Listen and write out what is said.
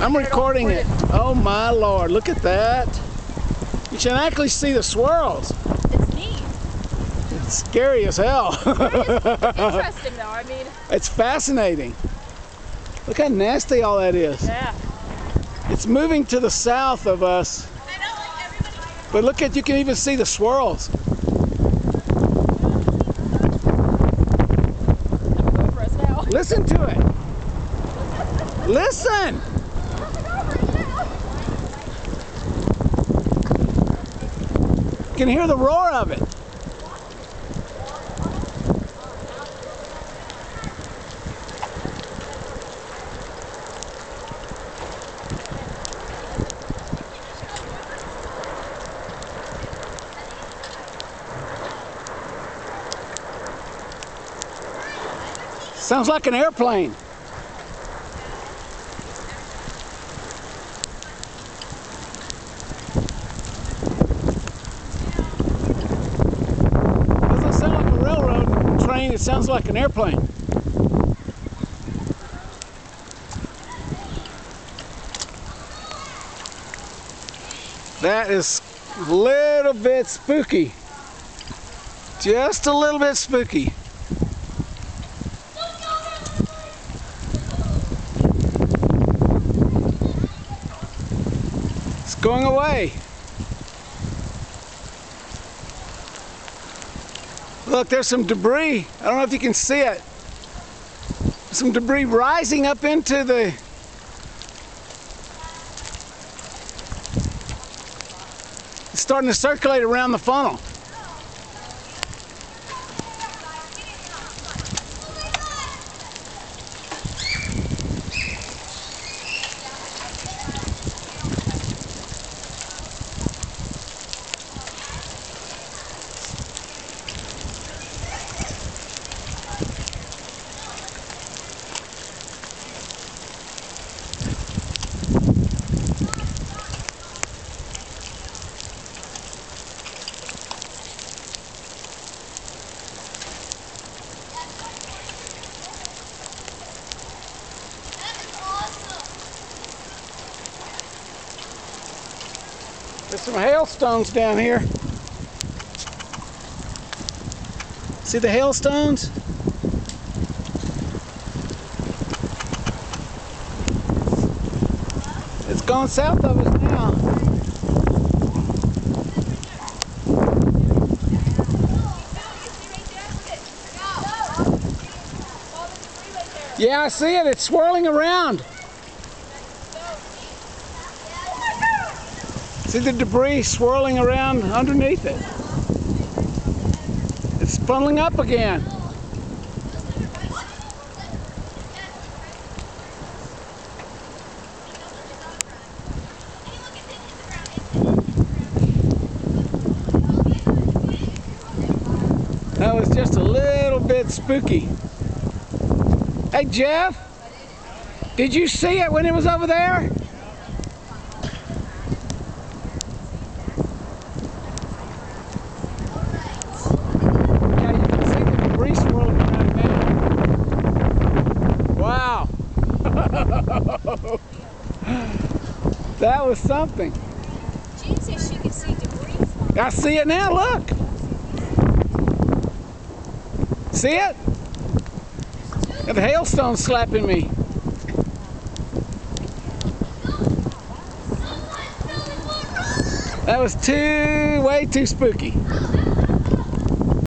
I'm recording it. Oh my Lord, look at that. You can actually see the swirls. It's neat. It's scary as hell. Interesting though, I mean. It's fascinating. Look how nasty all that is. Yeah. It's moving to the south of us. But look at, you can even see the swirls. Listen to it. Listen. You can hear the roar of it. Sounds like an airplane. Doesn't sound like a railroad train, it sounds like an airplane. That is a little bit spooky. Just a little bit spooky. Going away. Look, there's some debris. I don't know if you can see it. Some debris rising up into the... It's starting to circulate around the funnel. There's some hailstones down here. See the hailstones? It's gone south of us now. Yeah, I see it. It's swirling around. See the debris swirling around underneath it. It's funneling up again. That was just a little bit spooky. Hey Jeff, did you see it when it was over there? That was something. Jean says she can see debris. I see it now, look. See it? Got the hailstone slapping me. That was way too spooky.